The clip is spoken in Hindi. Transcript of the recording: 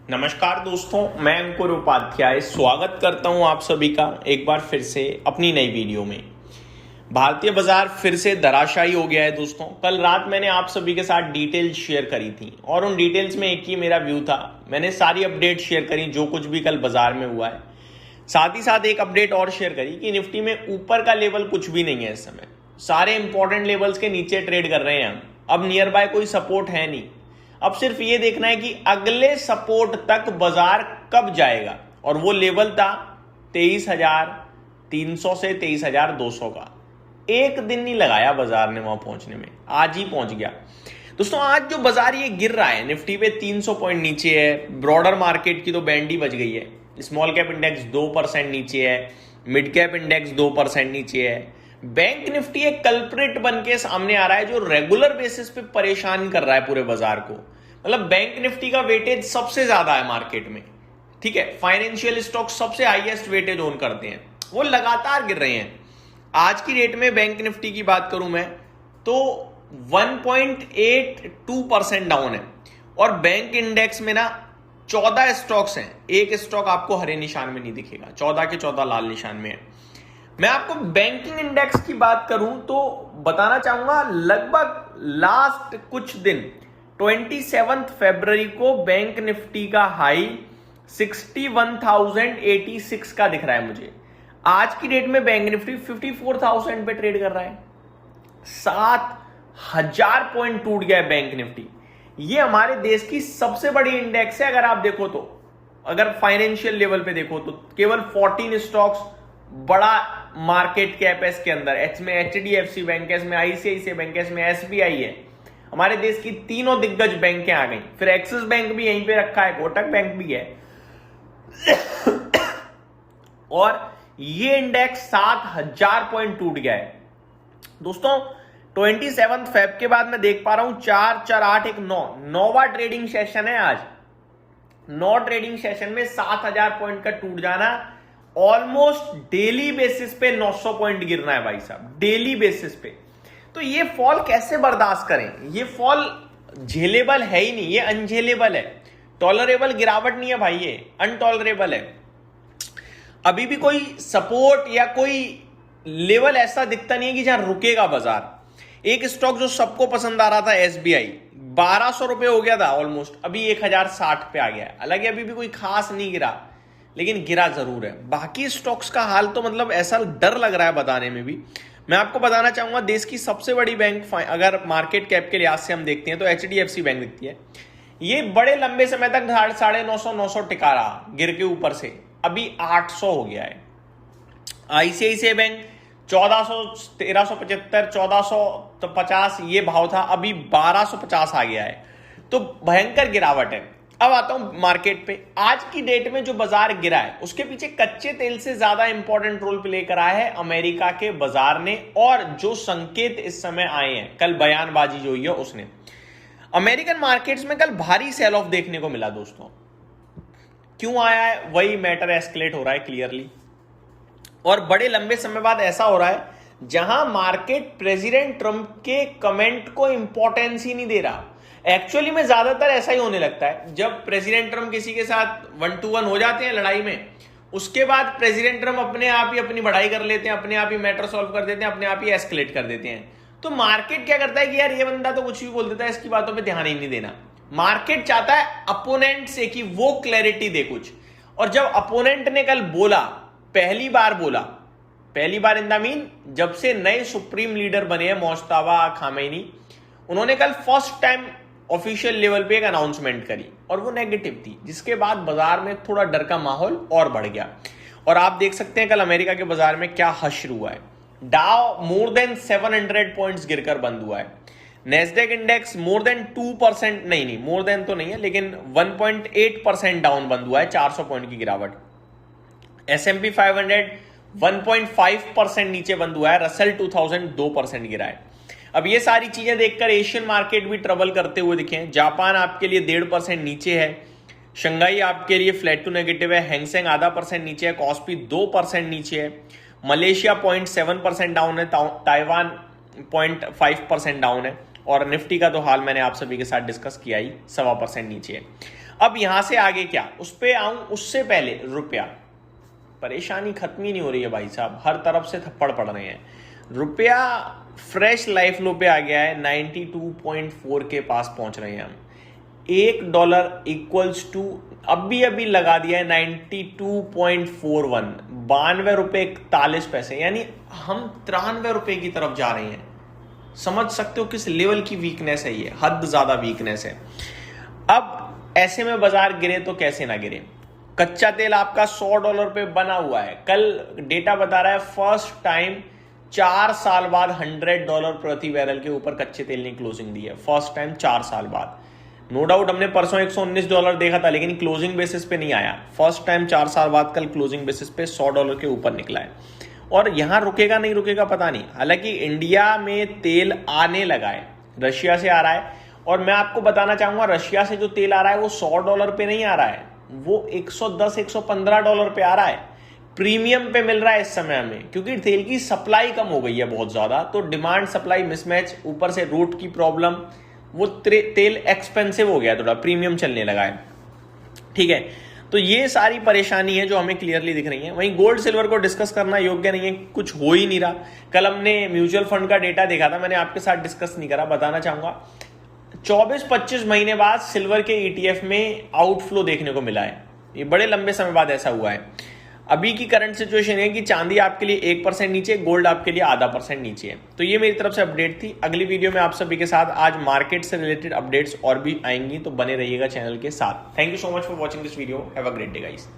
नमस्कार दोस्तों, मैं अंकुर उपाध्याय स्वागत करता हूं आप सभी का एक बार फिर से अपनी नई वीडियो में। भारतीय बाजार फिर से धराशायी हो गया है दोस्तों। कल रात मैंने आप सभी के साथ डिटेल्स शेयर करी थी और उन डिटेल्स में एक ही मेरा व्यू था। मैंने सारी अपडेट शेयर करी जो कुछ भी कल बाजार में हुआ है। साथ ही साथ एक अपडेट और शेयर करी कि निफ्टी में ऊपर का लेवल कुछ भी नहीं है इस समय। सारे इंपॉर्टेंट लेवल्स के नीचे ट्रेड कर रहे हैं हम। अब नियर बाय कोई सपोर्ट है नहीं। अब सिर्फ ये देखना है कि अगले सपोर्ट तक बाजार कब जाएगा, और वो लेवल था 23,300 से 23,200 का। एक दिन नहीं लगाया बाजार ने वहां पहुंचने में, आज ही पहुंच गया दोस्तों। आज जो बाजार ये गिर रहा है, निफ्टी पे 300 पॉइंट नीचे है। ब्रॉडर मार्केट की तो बैंड ही बज गई है। स्मॉल कैप इंडेक्स 2% नीचे है, मिड कैप इंडेक्स 2% नीचे है। बैंक निफ्टी एक कल्प्रिट बन के सामने आ रहा है जो रेगुलर बेसिस पे परेशान कर रहा है पूरे बाजार को। मतलब बैंक निफ्टी का वेटेज सबसे ज्यादा है मार्केट में, ठीक है। फाइनेंशियल स्टॉक सबसे हाईएस्ट वेटेज ओन करते हैं, वो लगातार गिर रहे हैं। आज की डेट में बैंक निफ्टी की बात करूं मैं तो 1.82% डाउन है, और बैंक इंडेक्स में ना 14 स्टॉक्स हैं। एक स्टॉक आपको हरे निशान में नहीं दिखेगा, 14 के 14 लाल निशान में है। मैं आपको बैंकिंग इंडेक्स की बात करूं तो बताना चाहूंगा, लगभग लास्ट कुछ दिन 27 फरवरी को बैंक निफ्टी का हाई 61,086 का दिख रहा है मुझे। आज की डेट में बैंक निफ्टी 54,000 पे ट्रेड कर रहा है। 7,000 पॉइंट टूट गया है बैंक निफ्टी। ये हमारे देश की सबसे बड़ी इंडेक्स है। अगर आप देखो तो, अगर फाइनेंशियल लेवल पे देखो तो केवल 14 स्टॉक्स बड़ा मार्केट कैप है इसके अंदर। इसमें एचडीएफसी बैंक है, इसमें आईसीआईसीआई बैंक है, इसमें एसबीआई है। हमारे देश की तीनों दिग्गज बैंकें आ गई। फिर एक्सिस बैंक भी यहीं पे रखा है, कोटक बैंक भी है। और ये इंडेक्स 7,000 पॉइंट टूट गया है दोस्तों। 27 फेब के बाद मैं देख पा रहा हूं 4, 4, 8, 1, 9 नौवां ट्रेडिंग सेशन है आज। 9 ट्रेडिंग सेशन में 7,000 पॉइंट का टूट जाना, ऑलमोस्ट डेली बेसिस पे 900 पॉइंट गिरना है भाई साहब, डेली बेसिस पे। तो ये फॉल कैसे बर्दाश्त करें? ये फॉल झेलेबल है ही नहीं, ये अनझेलेबल है। टॉलरेबल गिरावट नहीं है भाई, ये अनटॉलरेबल है। अभी भी कोई सपोर्ट या कोई लेवल ऐसा दिखता नहीं है कि जहां रुकेगा बाजार। एक स्टॉक जो सबको पसंद आ रहा था, एसबीआई, 1200 रुपए हो गया था ऑलमोस्ट, अभी 1060 पे आ गया है। हालांकि अभी भी कोई खास नहीं गिरा, लेकिन गिरा जरूर है। बाकी स्टॉक्स का हाल तो मतलब ऐसा डर लग रहा है बताने में भी। मैं आपको बताना चाहूंगा, देश की सबसे बड़ी बैंक अगर मार्केट कैप के लिहाज से हम देखते हैं तो एचडीएफसी बैंक दिखती है। ये बड़े लंबे समय तक 950 टिका रहा, गिर के ऊपर से अभी 800 हो गया है। आईसीआईसीआई बैंक 1400, 1375, 1450 ये भाव था, अभी 1250 आ गया है। तो भयंकर गिरावट है। अब आता हूं मार्केट पे। आज की डेट में जो बाजार गिरा है उसके पीछे कच्चे तेल से ज्यादा इंपॉर्टेंट रोल प्ले करा है अमेरिका के बाजार ने, और जो संकेत इस समय आए हैं, कल बयानबाजी जो हुई है उसने। अमेरिकन मार्केट्स में कल भारी सेल ऑफ देखने को मिला दोस्तों। क्यों आया है? वही मैटर एस्केलेट हो रहा है क्लियरली, और बड़े लंबे समय बाद ऐसा हो रहा है जहां मार्केट प्रेसिडेंट ट्रंप के कमेंट को इंपॉर्टेंस ही नहीं दे रहा। एक्चुअली में ज्यादातर ऐसा ही होने लगता है, जब प्रेसिडेंट ट्रंप किसी के साथ 1-to-1 हो जाते हैं लड़ाई में, उसके बाद प्रेसिडेंट ट्रंप अपने आप ही अपनी बढ़ाई कर लेते हैं, अपने आप ही मैटर सॉल्व कर देते हैं, अपने आप ही एस्केलेट कर देते हैं। तो मार्केट क्या करता है कि यार ये बंदा तो कुछ भी बोल देता है, इसकी बातों पे ध्यान ही नहीं देना। मार्केट चाहता है अपोनेंट से कि वो क्लैरिटी दे कुछ। और जब अपोनेंट ने कल बोला, पहली बार इन द मीन जब से नए सुप्रीम लीडर बने हैं मोज्तबा खामेनी, उन्होंने कल फर्स्ट टाइम ऑफिशियल लेवल पे एक अनाउंसमेंट करी, और वो नेगेटिव थी, जिसके बाद बाजार में थोड़ा डर का माहौल और बढ़ गया। और आप देख सकते हैं कल अमेरिका के बाजार में क्या हश्र हुआ है। डाउ मोर देन 700 पॉइंट्स गिरकर बंद हुआ है। नेस्डेक इंडेक्स मोर देन 2%, नहीं मोर देन तो नहीं है, लेकिन 1.8% डाउन बंद हुआ है, 400 पॉइंट की गिरावट। S&P 500 1.5% नीचे बंद हुआ है। रसेल 2000 2% गिरा है। अब ये सारी चीजें देखकर एशियन मार्केट भी ट्रबल करते हुए दिखे। जापान आपके लिए 1.5% नीचे है। शंघाई आपके लिए फ्लैट टू नेगेटिव है। हैंगसेंग आधा % नीचे है। कॉस्पी 2% नीचे है। मलेशिया 0.7% डाउन है। ताइवान 0.5% डाउन है। और निफ्टी का तो हाल मैंने आप सभी के साथ डिस्कस किया ही, 1.25% नीचे है। अब यहां से आगे क्या, उस पे आऊं उससे पहले रुपया, परेशानी खत्म ही नहीं हो रही है भाई साहब, हर तरफ से थप्पड़ पड़ रहे हैं। रुपया फ्रेश लाइफ लो पे आ गया है, 92.4 के पास पहुंच रहे हैं हम। $1 इक्वल्स टू अभी लगा दिया है 92.41, 92 रुपए 41 पैसे, यानी हम 93 रुपए की तरफ जा रहे हैं। समझ सकते हो किस लेवल की वीकनेस है ये, हद ज्यादा वीकनेस है। अब ऐसे में बाजार गिरे तो कैसे ना गिरे। कच्चा तेल आपका $100 पे बना हुआ है, कल डेटा बता रहा है फर्स्ट टाइम 4 साल बाद $100 प्रति बैरल के ऊपर कच्चे तेल ने क्लोजिंग दी है, फर्स्ट टाइम 4 साल बाद। नो डाउट हमने परसों $119 देखा था, लेकिन क्लोजिंग बेसिस पे नहीं आया, फर्स्ट टाइम 4 साल बाद कल क्लोजिंग बेसिस पे $100 के ऊपर निकला है। और यहां रुकेगा नहीं रुकेगा पता नहीं। हालांकि इंडिया में तेल आने लगा है, रशिया से आ रहा है, और मैं आपको बताना चाहूंगा रशिया से जो तेल आ रहा है वो $100 पे नहीं आ रहा है, वो $110-115 पे आ रहा है, प्रीमियम पे मिल रहा है इस समय में, क्योंकि तेल की सप्लाई कम हो गई है बहुत ज्यादा, तो डिमांड सप्लाई मिसमैच, ऊपर से रूट की प्रॉब्लम, वो तेल एक्सपेंसिव हो गया, थोड़ा प्रीमियम चलने लगा है। ठीक है, तो ये सारी परेशानी है जो हमें क्लियरली दिख रही है। वहीं गोल्ड सिल्वर को डिस्कस करना योग्य नहीं है, कुछ हो ही नहीं रहा। कल हमने म्यूचुअल फंड का डेटा देखा था, मैंने आपके साथ डिस्कस नहीं करा, बताना चाहूंगा 24-25 महीने बाद सिल्वर के ETF में आउटफ्लो देखने को मिला है, ये बड़े लंबे समय बाद ऐसा हुआ है। अभी की करंट सिचुएशन है कि चांदी आपके लिए 1% नीचे, गोल्ड आपके लिए ½ % नीचे है। तो ये मेरी तरफ से अपडेट थी। अगली वीडियो में आप सभी के साथ आज मार्केट से रिलेटेड अपडेट्स और भी आएंगी, तो बने रहिएगा चैनल के साथ। Thank you so much for watching this video, have a great day guys.